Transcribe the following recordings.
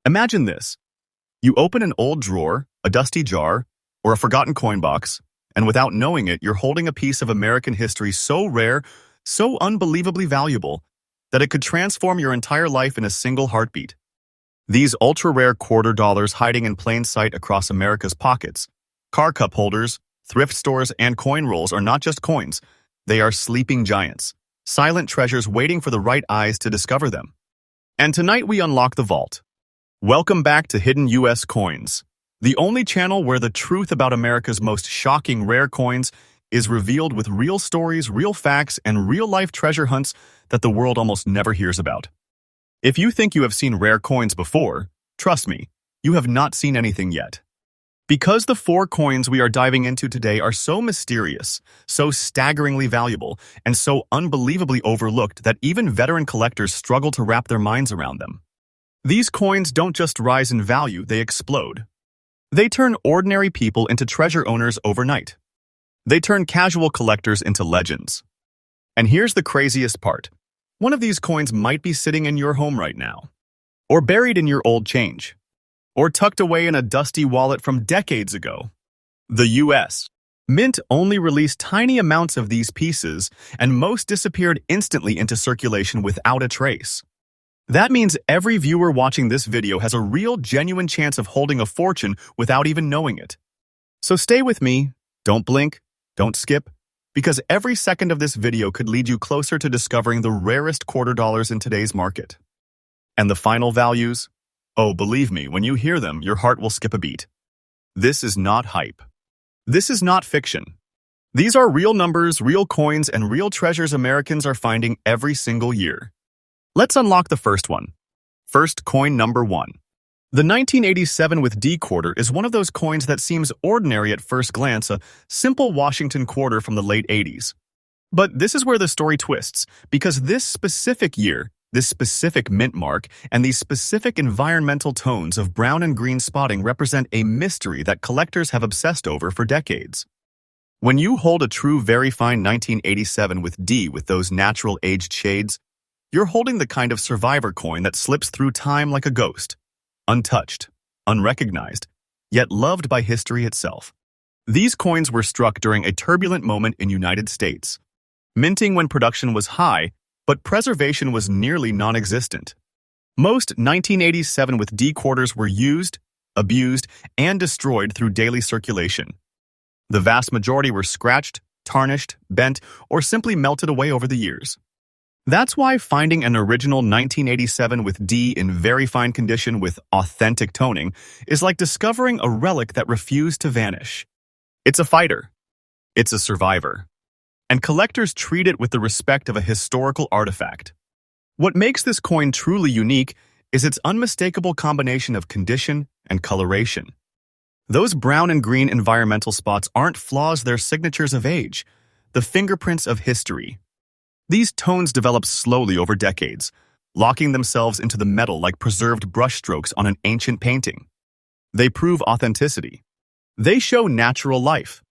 Imagine this. You open an old drawer, a dusty jar, or a forgotten coin box, and without knowing it, you're holding a piece of American history so rare, so unbelievably valuable, that it could transform your entire life in a single heartbeat. These ultra-rare quarter dollars hiding in plain sight across America's pockets, car cup holders, thrift stores, and coin rolls are not just coins. They are sleeping giants, silent treasures waiting for the right eyes to discover them. And tonight we unlock the vault. Welcome back to Hidden U.S. Coins, the only channel where the truth about America's most shocking rare coins is revealed with real stories, real facts, and real-life treasure hunts that the world almost never hears about. If you think you have seen rare coins before, trust me, you have not seen anything yet. Because the 4 coins we are diving into today are so mysterious, so staggeringly valuable, and so unbelievably overlooked that even veteran collectors struggle to wrap their minds around them. These coins don't just rise in value, they explode. They turn ordinary people into treasure owners overnight. They turn casual collectors into legends. And here's the craziest part. One of these coins might be sitting in your home right now, or buried in your old change, or tucked away in a dusty wallet from decades ago. The U.S. Mint only released tiny amounts of these pieces, and most disappeared instantly into circulation without a trace. That means every viewer watching this video has a real, genuine chance of holding a fortune without even knowing it. So stay with me, don't blink, don't skip, because every second of this video could lead you closer to discovering the rarest quarter dollars in today's market. And the final values? Oh, believe me, when you hear them, your heart will skip a beat. This is not hype. This is not fiction. These are real numbers, real coins, and real treasures Americans are finding every single year. Let's unlock the first one. First coin number 1. The 1987 with D quarter is one of those coins that seems ordinary at first glance, a simple Washington quarter from the late 80s. But this is where the story twists, because this specific year, this specific mint mark, and these specific environmental tones of brown and green spotting represent a mystery that collectors have obsessed over for decades. When you hold a true very fine 1987 with D with those natural aged shades, you're holding the kind of survivor coin that slips through time like a ghost, untouched, unrecognized, yet loved by history itself. These coins were struck during a turbulent moment in United States, minting when production was high, but preservation was nearly non-existent. Most 1987 with D quarters were used, abused, and destroyed through daily circulation. The vast majority were scratched, tarnished, bent, or simply melted away over the years. That's why finding an original 1987 with D in very fine condition with authentic toning is like discovering a relic that refused to vanish. It's a fighter. It's a survivor. And collectors treat it with the respect of a historical artifact. What makes this coin truly unique is its unmistakable combination of condition and coloration. Those brown and green environmental spots aren't flaws, they're signatures of age, the fingerprints of history. These tones develop slowly over decades, locking themselves into the metal like preserved brushstrokes on an ancient painting. They prove authenticity. They show natural life.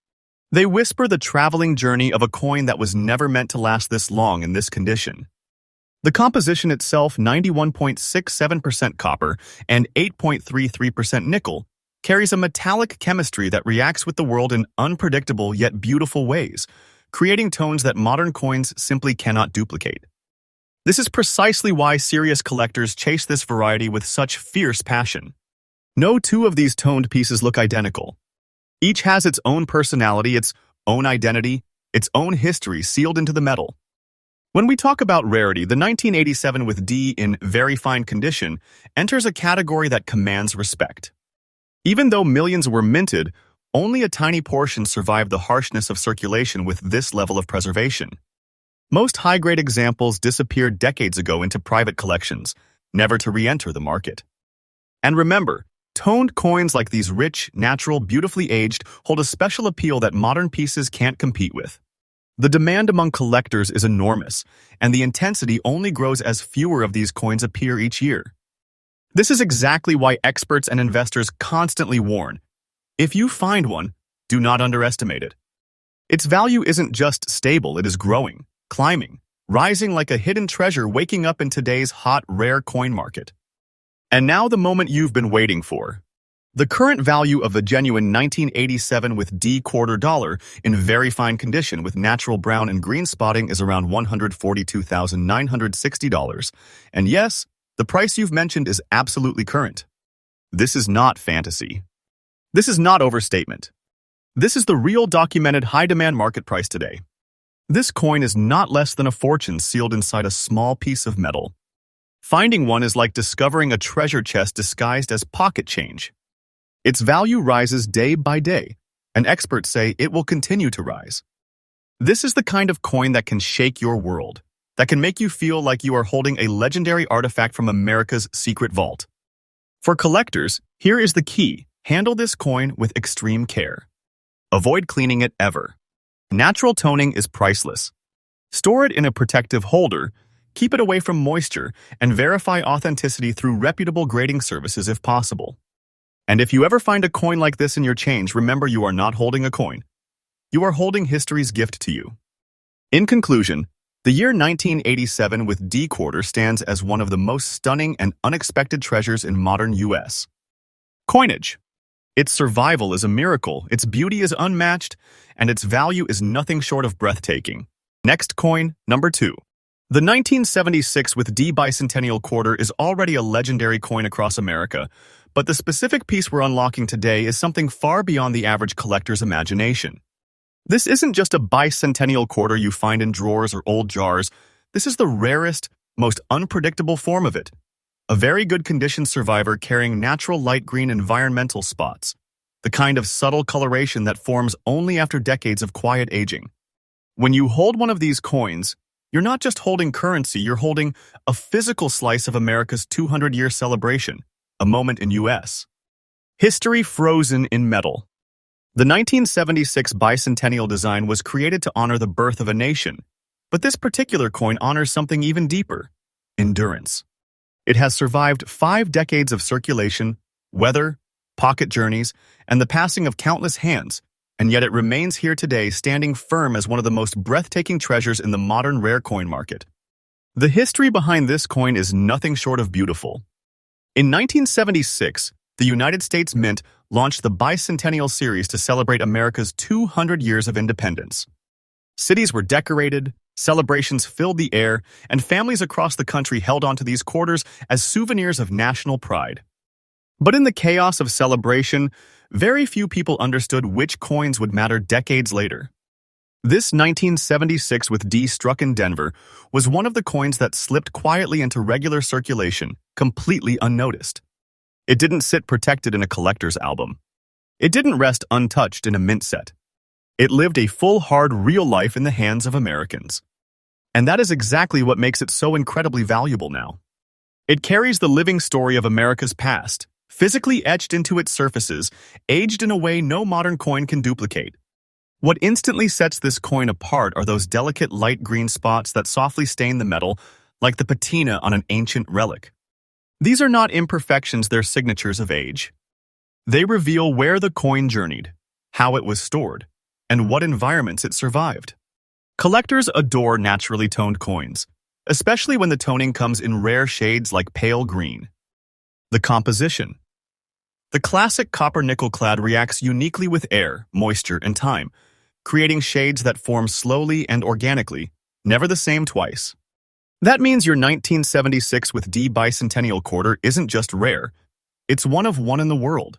They whisper the traveling journey of a coin that was never meant to last this long in this condition. The composition itself, 91.67% copper and 8.33% nickel, carries a metallic chemistry that reacts with the world in unpredictable yet beautiful ways, creating tones that modern coins simply cannot duplicate. This is precisely why serious collectors chase this variety with such fierce passion. No two of these toned pieces look identical. Each has its own personality, its own identity, its own history sealed into the metal. When we talk about rarity, the 1987 with D in very fine condition enters a category that commands respect. Even though millions were minted, only a tiny portion survived the harshness of circulation with this level of preservation. Most high-grade examples disappeared decades ago into private collections, never to re-enter the market. And remember, toned coins like these rich, natural, beautifully aged hold a special appeal that modern pieces can't compete with. The demand among collectors is enormous, and the intensity only grows as fewer of these coins appear each year. This is exactly why experts and investors constantly warn, if you find one, do not underestimate it. Its value isn't just stable, it is growing, climbing, rising like a hidden treasure waking up in today's hot, rare coin market. And now the moment you've been waiting for. The current value of a genuine 1987 with D quarter dollar in very fine condition with natural brown and green spotting is around $142,960. And yes, the price you've mentioned is absolutely current. This is not fantasy. This is not overstatement. This is the real documented high-demand market price today. This coin is not less than a fortune sealed inside a small piece of metal. Finding one is like discovering a treasure chest disguised as pocket change. Its value rises day by day, and experts say it will continue to rise. This is the kind of coin that can shake your world, that can make you feel like you are holding a legendary artifact from America's secret vault. For collectors, here is the key. Handle this coin with extreme care. Avoid cleaning it ever. Natural toning is priceless. Store it in a protective holder, keep it away from moisture, and verify authenticity through reputable grading services if possible. And if you ever find a coin like this in your change, remember you are not holding a coin. You are holding history's gift to you. In conclusion, the year 1987 with D quarter stands as one of the most stunning and unexpected treasures in modern U.S. coinage. Its survival is a miracle, its beauty is unmatched, and its value is nothing short of breathtaking. Next coin, number 2. The 1976 with D bicentennial quarter is already a legendary coin across America, but the specific piece we're unlocking today is something far beyond the average collector's imagination. This isn't just a bicentennial quarter you find in drawers or old jars. This is the rarest, most unpredictable form of it. A very good condition survivor carrying natural light green environmental spots, the kind of subtle coloration that forms only after decades of quiet aging. When you hold one of these coins, you're not just holding currency, you're holding a physical slice of America's 200-year celebration. A moment in U.S. history frozen in metal. The 1976 bicentennial design was created to honor the birth of a nation, but this particular coin honors something even deeper: endurance. It has survived 5 decades of circulation, weather, pocket journeys, and the passing of countless hands, and yet it remains here today standing firm as one of the most breathtaking treasures in the modern rare coin market. The history behind this coin is nothing short of beautiful. In 1976, the United States Mint launched the Bicentennial Series to celebrate America's 200 years of independence. Cities were decorated, celebrations filled the air, and families across the country held onto these quarters as souvenirs of national pride. But in the chaos of celebration, very few people understood which coins would matter decades later. This 1976 with D struck in Denver was one of the coins that slipped quietly into regular circulation, completely unnoticed. It didn't sit protected in a collector's album. It didn't rest untouched in a mint set. It lived a full, hard, real life in the hands of Americans. And that is exactly what makes it so incredibly valuable now. It carries the living story of America's past, physically etched into its surfaces, aged in a way no modern coin can duplicate. What instantly sets this coin apart are those delicate light green spots that softly stain the metal, like the patina on an ancient relic. These are not imperfections, they're signatures of age. They reveal where the coin journeyed, how it was stored, and what environments it survived. Collectors adore naturally toned coins, especially when the toning comes in rare shades like pale green. The composition. The classic copper nickel clad reacts uniquely with air, moisture, and time, creating shades that form slowly and organically, never the same twice. That means your 1976 with D bicentennial quarter isn't just rare, it's one of one in the world.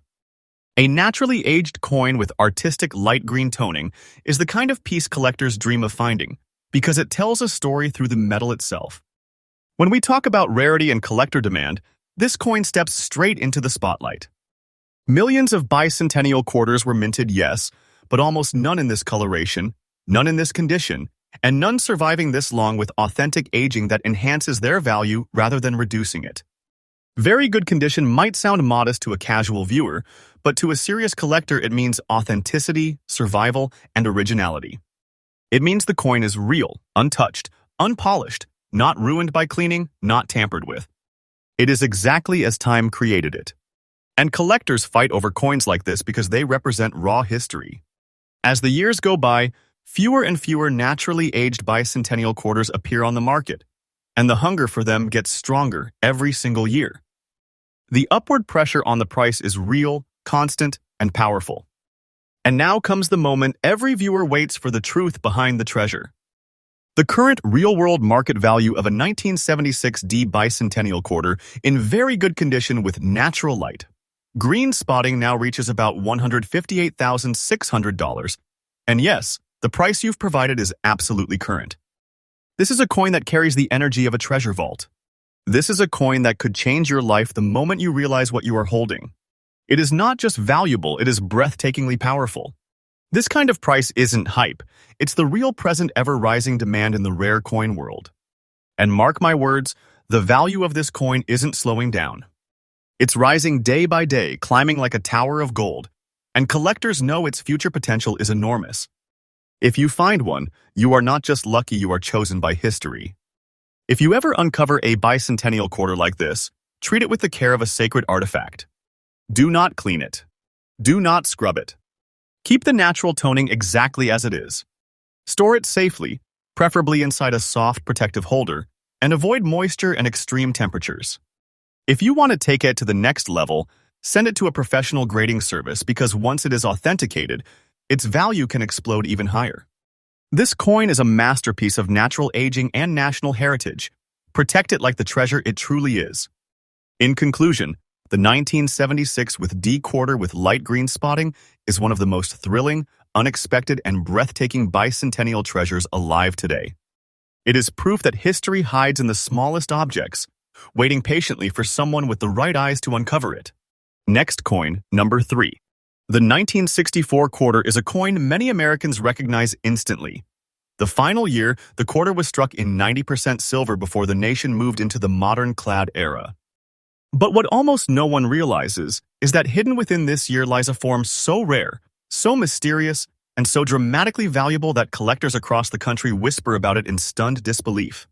A naturally aged coin with artistic light green toning is the kind of piece collectors dream of finding, because it tells a story through the metal itself. When we talk about rarity and collector demand, this coin steps straight into the spotlight. Millions of bicentennial quarters were minted, yes, but almost none in this coloration, none in this condition, and none surviving this long with authentic aging that enhances their value rather than reducing it. Very good condition might sound modest to a casual viewer, but to a serious collector it means authenticity, survival, and originality. It means the coin is real, untouched, unpolished, not ruined by cleaning, not tampered with. It is exactly as time created it. And collectors fight over coins like this because they represent raw history. As the years go by, fewer and fewer naturally aged bicentennial quarters appear on the market, and the hunger for them gets stronger every single year. The upward pressure on the price is real, constant, and powerful. And now comes the moment every viewer waits for: the truth behind the treasure. The current real-world market value of a 1976 D bicentennial quarter in very good condition with natural light. Green spotting now reaches about $158,600. And yes, the price you've provided is absolutely current. This is a coin that carries the energy of a treasure vault. This is a coin that could change your life the moment you realize what you are holding. It is not just valuable, it is breathtakingly powerful. This kind of price isn't hype. It's the real present ever-rising demand in the rare coin world. And mark my words, the value of this coin isn't slowing down. It's rising day by day, climbing like a tower of gold, and collectors know its future potential is enormous. If you find one, you are not just lucky, you are chosen by history. If you ever uncover a bicentennial quarter like this, treat it with the care of a sacred artifact. Do not clean it. Do not scrub it. Keep the natural toning exactly as it is. Store it safely, preferably inside a soft protective holder, and avoid moisture and extreme temperatures. If you want to take it to the next level, send it to a professional grading service, because once it is authenticated, its value can explode even higher. This coin is a masterpiece of natural aging and national heritage. Protect it like the treasure it truly is. In conclusion, the 1976 with D quarter with light green spotting is one of the most thrilling, unexpected, and breathtaking bicentennial treasures alive today. It is proof that history hides in the smallest objects, waiting patiently for someone with the right eyes to uncover it. Next coin, number 3. The 1964 quarter is a coin many Americans recognize instantly. The final year, the quarter was struck in 90% silver before the nation moved into the modern clad era. But what almost no one realizes is that hidden within this year lies a form so rare, so mysterious, and so dramatically valuable that collectors across the country whisper about it in stunned disbelief.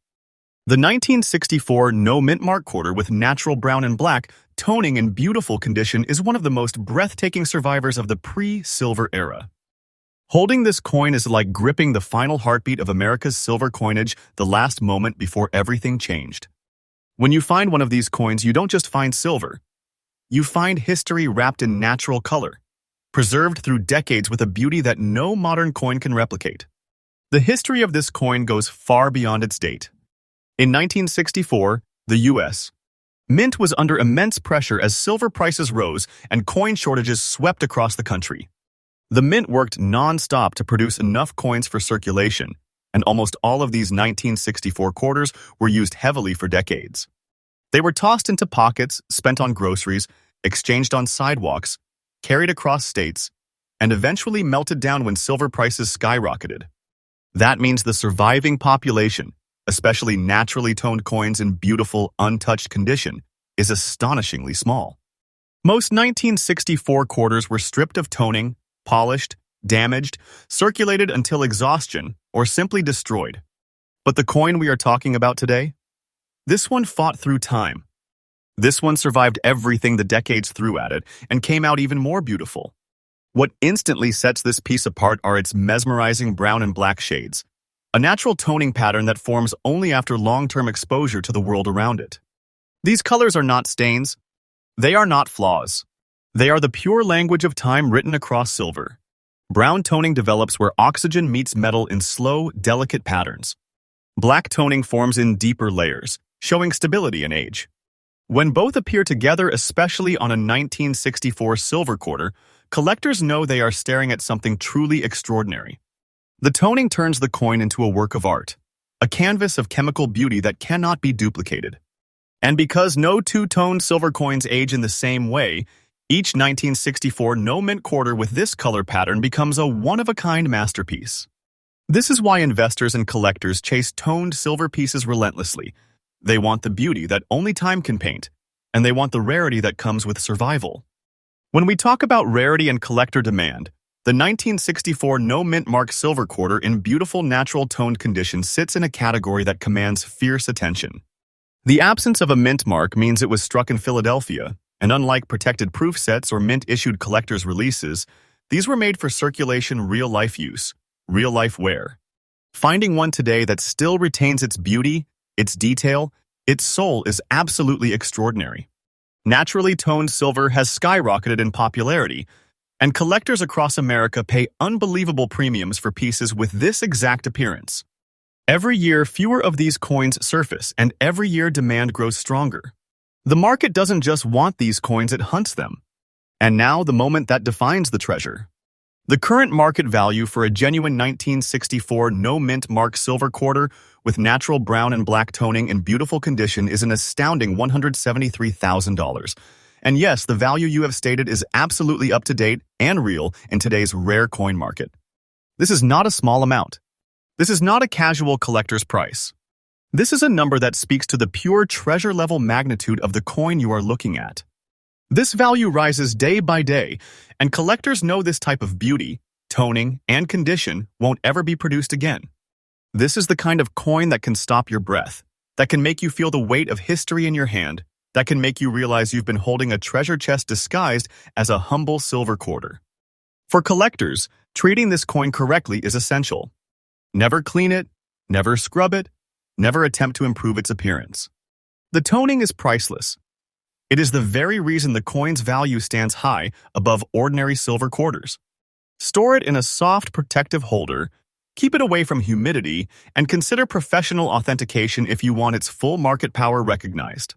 The 1964 no mint mark quarter with natural brown and black toning in beautiful condition is one of the most breathtaking survivors of the pre-silver era. Holding this coin is like gripping the final heartbeat of America's silver coinage, the last moment before everything changed. When you find one of these coins, you don't just find silver. You find history wrapped in natural color, preserved through decades with a beauty that no modern coin can replicate. The history of this coin goes far beyond its date. In 1964, the U.S. Mint was under immense pressure as silver prices rose and coin shortages swept across the country. The mint worked non-stop to produce enough coins for circulation, and almost all of these 1964 quarters were used heavily for decades. They were tossed into pockets, spent on groceries, exchanged on sidewalks, carried across states, and eventually melted down when silver prices skyrocketed. That means the surviving population, especially naturally toned coins in beautiful, untouched condition, is astonishingly small. Most 1964 quarters were stripped of toning, polished, damaged, circulated until exhaustion, or simply destroyed. But the coin we are talking about today? This one fought through time. This one survived everything the decades threw at it and came out even more beautiful. What instantly sets this piece apart are its mesmerizing brown and black shades, a natural toning pattern that forms only after long-term exposure to the world around it. These colors are not stains. They are not flaws. They are the pure language of time written across silver. Brown toning develops where oxygen meets metal in slow, delicate patterns. Black toning forms in deeper layers, showing stability and age. When both appear together, especially on a 1964 silver quarter, collectors know they are staring at something truly extraordinary. The toning turns the coin into a work of art, a canvas of chemical beauty that cannot be duplicated. And because no two-toned silver coins age in the same way, each 1964 no mint quarter with this color pattern becomes a one-of-a-kind masterpiece. This is why investors and collectors chase toned silver pieces relentlessly. They want the beauty that only time can paint, and they want the rarity that comes with survival. When we talk about rarity and collector demand, the 1964 no mint mark silver quarter in beautiful natural toned condition sits in a category that commands fierce attention. The absence of a mint mark means it was struck in Philadelphia, and unlike protected proof sets or mint-issued collector's releases, these were made for circulation real-life use, real-life wear. Finding one today that still retains its beauty, its detail, its soul is absolutely extraordinary. Naturally toned silver has skyrocketed in popularity, and collectors across America pay unbelievable premiums for pieces with this exact appearance. Every year, fewer of these coins surface, and every year demand grows stronger. The market doesn't just want these coins, it hunts them. And now, the moment that defines the treasure. The current market value for a genuine 1964 no-mint mark silver quarter with natural brown and black toning in beautiful condition is an astounding $173,000. And yes, the value you have stated is absolutely up to date and real in today's rare coin market. This is not a small amount. This is not a casual collector's price. This is a number that speaks to the pure treasure-level magnitude of the coin you are looking at. This value rises day by day, and collectors know this type of beauty, toning, and condition won't ever be produced again. This is the kind of coin that can stop your breath, that can make you feel the weight of history in your hand, that can make you realize you've been holding a treasure chest disguised as a humble silver quarter. For collectors, treating this coin correctly is essential. Never clean it, never scrub it, never attempt to improve its appearance. The toning is priceless. It is the very reason the coin's value stands high above ordinary silver quarters. Store it in a soft, protective holder, keep it away from humidity, and consider professional authentication if you want its full market power recognized.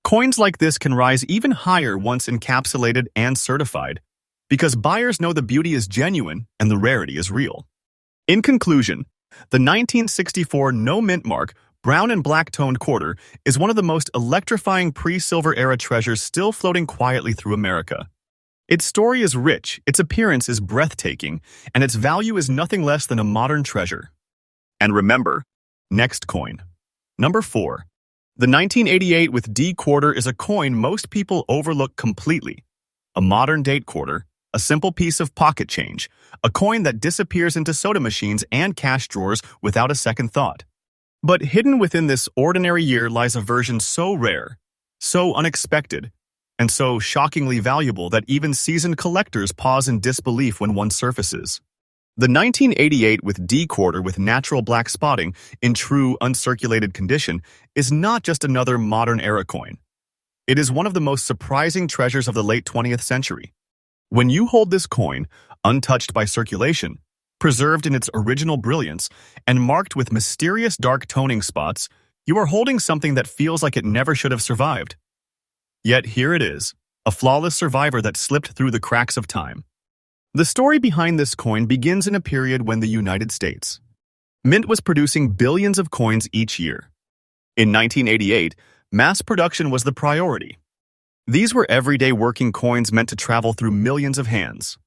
Coins like this can rise even higher once encapsulated and certified, because buyers know the beauty is genuine and the rarity is real. In conclusion, the 1964 no-mint mark brown and black-toned quarter is one of the most electrifying pre-silver era treasures still floating quietly through America. Its story is rich, its appearance is breathtaking, and its value is nothing less than a modern treasure. And remember, next coin. Number 4. The 1988 with D quarter is a coin most people overlook completely. A modern date quarter, a simple piece of pocket change, a coin that disappears into soda machines and cash drawers without a second thought. But hidden within this ordinary year lies a version so rare, so unexpected, and so shockingly valuable that even seasoned collectors pause in disbelief when one surfaces. The 1988 with D quarter with natural black spotting in true uncirculated condition is not just another modern era coin. It is one of the most surprising treasures of the late 20th century. When you hold this coin, untouched by circulation, preserved in its original brilliance, and marked with mysterious dark toning spots, you are holding something that feels like it never should have survived. Yet here it is, a flawless survivor that slipped through the cracks of time. The story behind this coin begins in a period when the United States Mint was producing billions of coins each year. In 1988, mass production was the priority. These were everyday working coins meant to travel through millions of hands.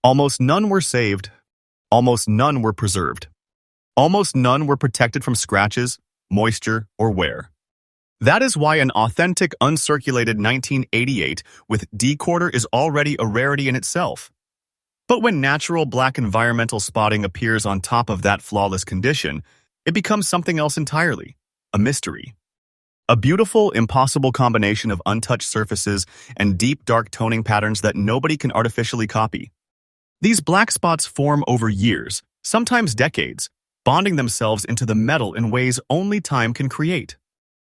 Almost none were saved. Almost none were preserved. Almost none were protected from scratches, moisture, or wear. That is why an authentic, uncirculated 1988 with D quarter is already a rarity in itself. But when natural black environmental spotting appears on top of that flawless condition, it becomes something else entirely, a mystery. A beautiful, impossible combination of untouched surfaces and deep, dark toning patterns that nobody can artificially copy. These black spots form over years, sometimes decades, bonding themselves into the metal in ways only time can create.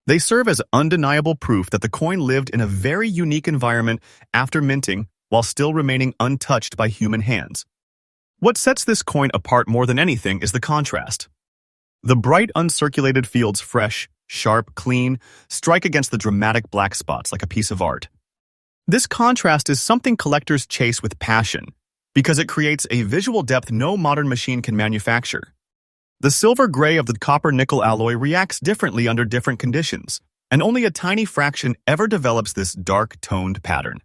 They serve as undeniable proof that the coin lived in a very unique environment after minting while still remaining untouched by human hands. What sets this coin apart more than anything is the contrast. The bright, uncirculated fields, fresh, sharp, clean, strike against the dramatic black spots like a piece of art. This contrast is something collectors chase with passion, because it creates a visual depth no modern machine can manufacture. The silver gray of the copper-nickel alloy reacts differently under different conditions, and only a tiny fraction ever develops this dark-toned pattern.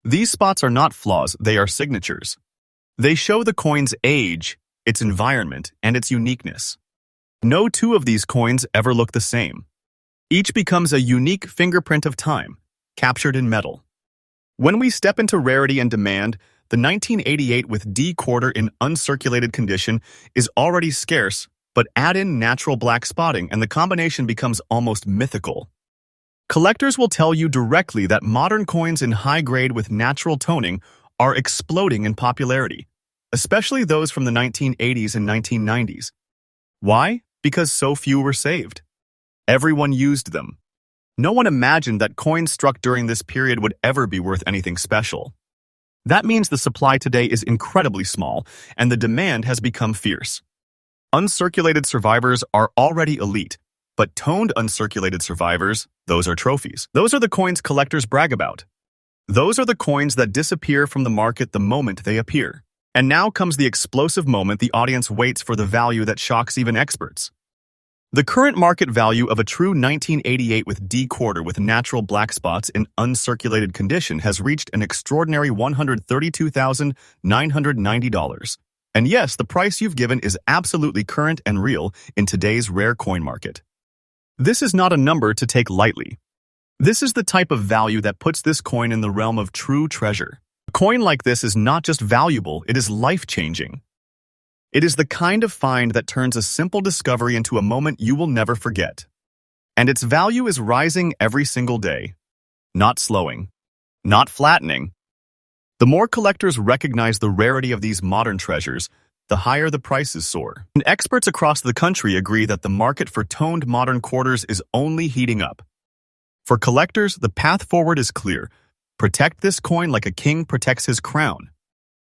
These spots are not flaws, they are signatures. They show the coin's age, its environment, and its uniqueness. No two of these coins ever look the same. Each becomes a unique fingerprint of time, captured in metal. When we step into rarity and demand, the 1988 with D quarter in uncirculated condition is already scarce, but add in natural black spotting and the combination becomes almost mythical. Collectors will tell you directly that modern coins in high grade with natural toning are exploding in popularity, especially those from the 1980s and 1990s. Why? Because so few were saved. Everyone used them. No one imagined that coins struck during this period would ever be worth anything special. That means the supply today is incredibly small, and the demand has become fierce. Uncirculated survivors are already elite, but toned uncirculated survivors, those are trophies. Those are the coins collectors brag about. Those are the coins that disappear from the market the moment they appear. And now comes the explosive moment the audience waits for, the value that shocks even experts. The current market value of a true 1988 with D quarter with natural black spots in uncirculated condition has reached an extraordinary $132,990. And yes, the price you've given is absolutely current and real in today's rare coin market. This is not a number to take lightly. This is the type of value that puts this coin in the realm of true treasure. A coin like this is not just valuable, it is life-changing. It is the kind of find that turns a simple discovery into a moment you will never forget. And its value is rising every single day. Not slowing. Not flattening. The more collectors recognize the rarity of these modern treasures, the higher the prices soar. And experts across the country agree that the market for toned modern quarters is only heating up. For collectors, the path forward is clear. Protect this coin like a king protects his crown.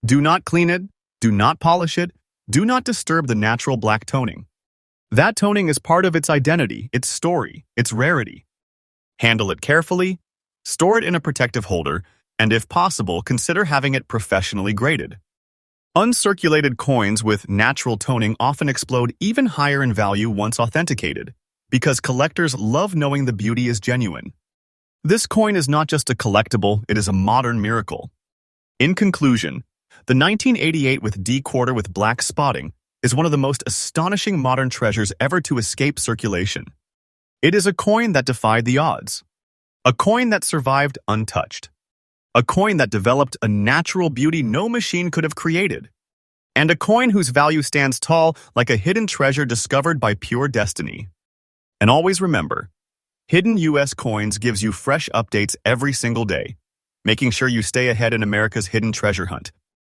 Do not clean it, do not polish it, do not disturb the natural black toning. That toning is part of its identity, its story, its rarity. Handle it carefully, store it in a protective holder, and if possible, consider having it professionally graded. Uncirculated coins with natural toning often explode even higher in value once authenticated, because collectors love knowing the beauty is genuine. This coin is not just a collectible, it is a modern miracle. In conclusion, the 1988 with D quarter with black spotting is one of the most astonishing modern treasures ever to escape circulation. It is a coin that defied the odds. A coin that survived untouched. A coin that developed a natural beauty no machine could have created. And a coin whose value stands tall like a hidden treasure discovered by pure destiny. And always remember, Hidden US Coins gives you fresh updates every single day, making sure you stay ahead in America's hidden treasure hunt.